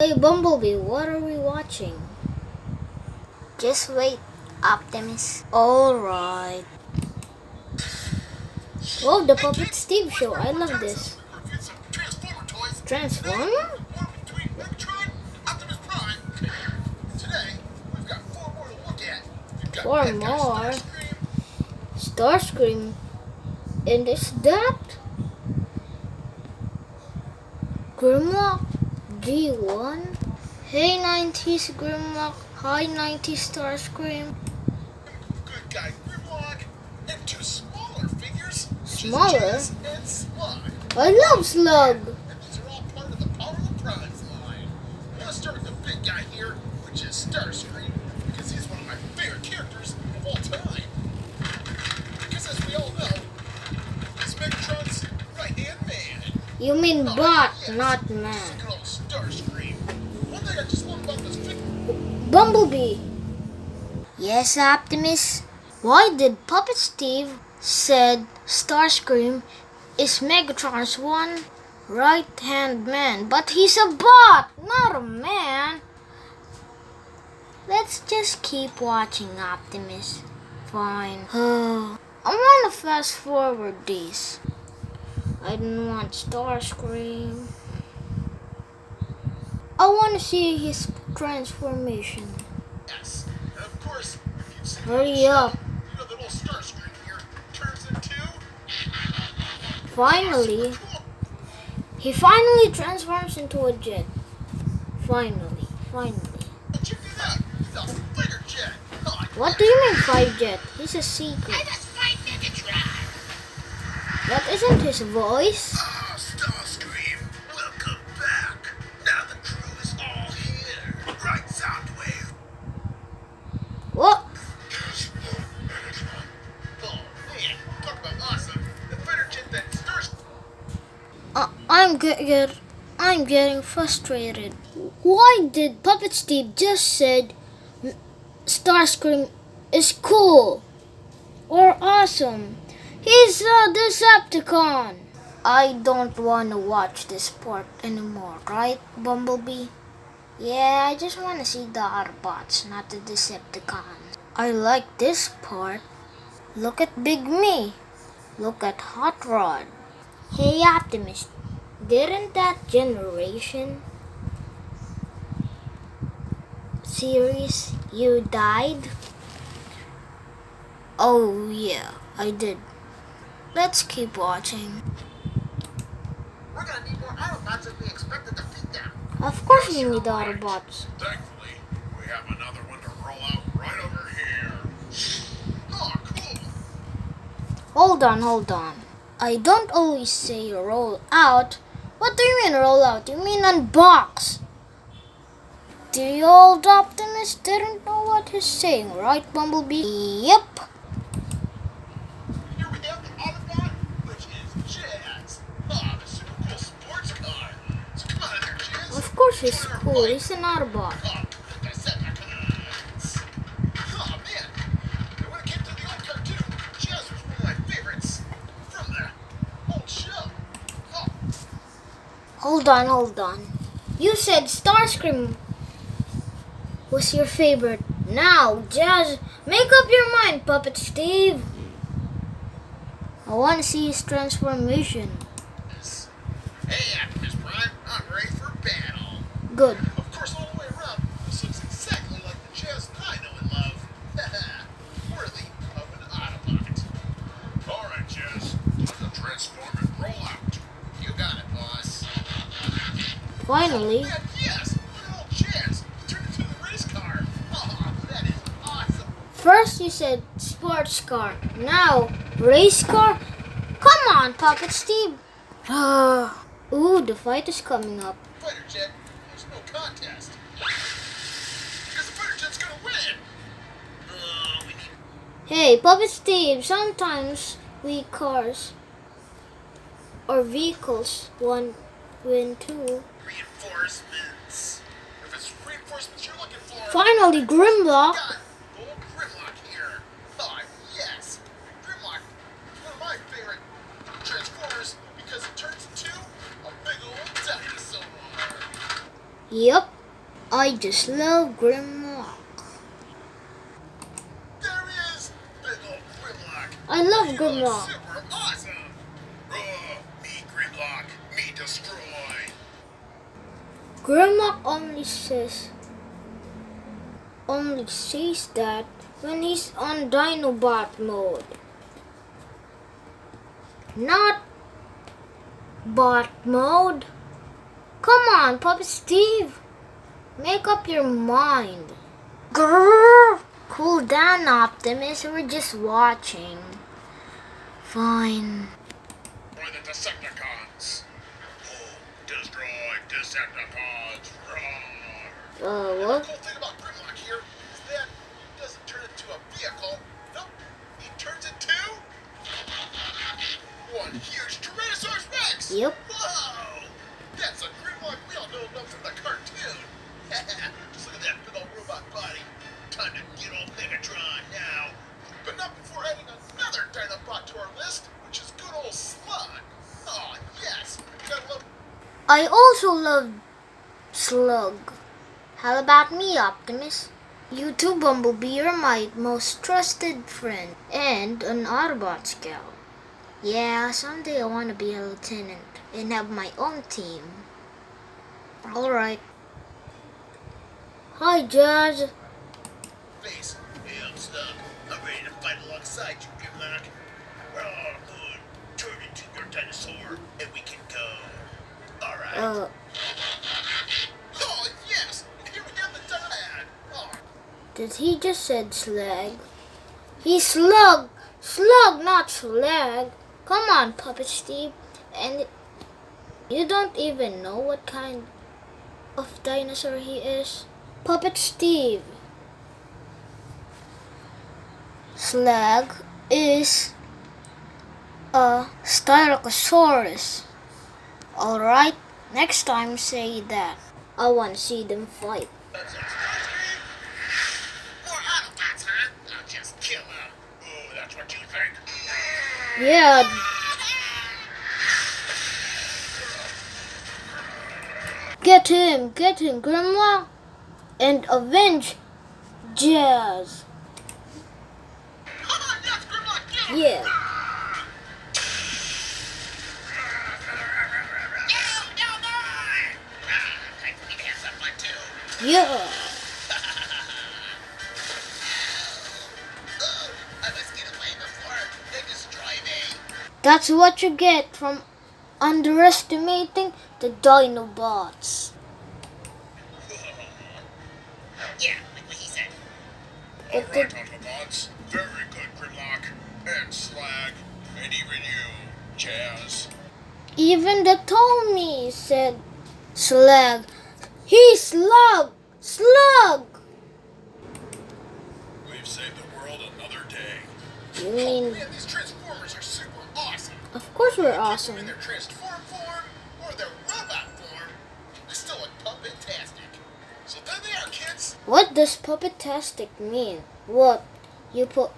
Hey Bumblebee, what are we watching? Just wait, Optimus. Alright. Oh, the Puppet Steve show. I love this. Transformer? Optimus Prime. Today, we've got four more to look at. We've got Four Bad Guy more. Starscream. Starscream. And is that Grimlock G1? Hey 90s Grimlock. Hi 90s Starscream. Good Guy Grimlock. And two smaller figures. Smaller? Jazz and Slug. I love Slug. And these are all part of the Power of the Primes line. I want to start with the big guy here, which is Starscream, because he's one of my favorite characters of all time. Because as we all know, he's Megatron's right-hand man. You mean Oh, bot, yes. not man. Look at old Starscream. One thing I just love about this figure. Bumblebee. Yes, Optimus. Why did Puppet Steve said Starscream is Megatron's one right-hand man, but he's a bot, not a man? Let's just keep watching, Optimus. Fine. I want to fast forward these. I don't want Starscream. I want to see his transformation. Yes. And of course, if you've seen Hurry the show, up. you know that old Starscream here turns into Finally, cool. he finally transforms into a jet. Finally. Check it out. The fighter jet. Oh, What do you mean fight jet? He's a secret. just fight Megatron. That isn't his voice. Ah, Starscream, welcome back. Now the crew is all here. Right, Soundwave. What? Oh man, talk about awesome. The fighter jet that Starscream. I'm getting frustrated. Why did Puppet Steve just said Starscream is cool or awesome? He's a Decepticon. I don't want to watch this part anymore, right, Bumblebee? Yeah, I just want to see the Autobots, not the Decepticons. I like this part. Look at Big Me. Look at Hot Rod. Hey, Optimus, didn't that Generation series you died? Oh yeah, I did. Let's keep watching. We're gonna need more Autobots if we expect to defeat them. Of course we need Autobots. Thankfully, we have another one to roll out right over here. Oh, cool. Hold on. I don't always say roll out. What do you mean roll out? You mean unbox. The old Optimus didn't know what he's saying, right, Bumblebee? Yep. Here we have the Autobot, which is Jazz. Ah, the super cool sports car. So come on in there, Jazz. Of course he's Join our cool. fight. He's an Autobot. Oh, the Decepticons. Oh, man. And when it came to the old cartoon, Jazz was one of my favorites from the old show. Oh, Hold on. You said Starscream was your favorite. Now, Jazz, make up your mind, Puppet Steve. I want to see his transformation. yes. Hey, Optimus Prime, I'm ready for battle. Good. Of course, all the way around, this looks exactly like the Jazz that I know and love. Worthy of an Autobot. All right, Jazz, let the transform and roll out. You got it, boss. Finally. Man, yes, look at old Jazz. He turned into the race car. Oh, that is awesome. First you said sports car. Now, race car? Come on, Puppet Steve. Ooh, the fight is coming up. Fighter jet, there's no contest. Because the fighter jet's gonna win. We need Hey, Puppet Steve, sometimes we cars or vehicles win too. reinforcements. If it's reinforcements you're looking for, Finally, Grimlock. got old Grimlock here. Oh, yes. Grimlock is one of my favorite Transformers because it turns into a big old dinosaur. Yep, I just love Grimlock. There he is! Big old Grimlock! I love You look Grimlock. super awesome! Me Grimlock, me destroy! Grimlock only says that when he's on Dinobot mode. Not bot mode. Come on, Puppet Steve. Make up your mind. Grrr. Cool down, Optimus. We're just watching. Fine. Destroy the Decepticons! Oh, destroy Decepticons! Roar! What? The cool thing about Grimlock here is that he doesn't turn into a vehicle. Nope, he turns into one huge Tyrannosaurus Rex! Yep. Whoa! That's a Grimlock we all know about from the cartoon! Just look at that big old robot body. Time to get old Megatron now. But not before adding another Dinobot to our list, which is good old Slug. Oh, yes! You gotta love. I also love Slug. How about me, Optimus? You too, Bumblebee. You're my most trusted friend and an Autobot scout. Yeah, someday I want to be a lieutenant and have my own team. Alright. Hi, Jazz. Face. Hey, I'm Slug. I'm ready to fight alongside you, Grimlock. Oh, good. Turn into your dinosaur, and we can go. Alright. Oh, yes! Here we have the Diad! Oh, Did he just said Slag? He's Slug! Slug, not Slag! Come on, Puppet Steve. And you don't even know what kind of dinosaur he is? Puppet Steve. Slag is a Styracosaurus. Alright, next time say that. I want to see them fight. that's it. More Autobots, huh? I'll just kill them. Oh, that's what you think? Yeah, get him, Grimlock, and avenge Jazz. Oh, yes, Grimlock, get him! Yeah, No! Time for me to have some fun, too. yeah. Oh, I must get away before they destroy me. That's what you get from underestimating the Dinobots. Yeah, like what he said. But Alright, Autobots. Very good, Grimlock. And Slag. And even you, Jazz. Even the Tommy said Slag. He's Slug! Slug! We've saved the world another day. You Oh mean, man, these Transformers are super awesome. of course we're Keep them awesome. in their transform form or their robot form. They're still like puppet-tastic. So there they are, kids. What does Puppetastic mean? What? You put...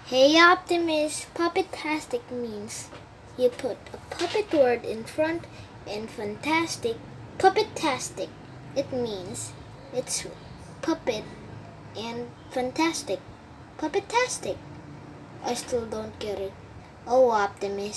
Hey Optimus, Puppetastic means you put a puppet word in front and fantastic, Puppetastic. It means it's puppet and fantastic. Puppetastic. I still don't get it. Oh, Optimus.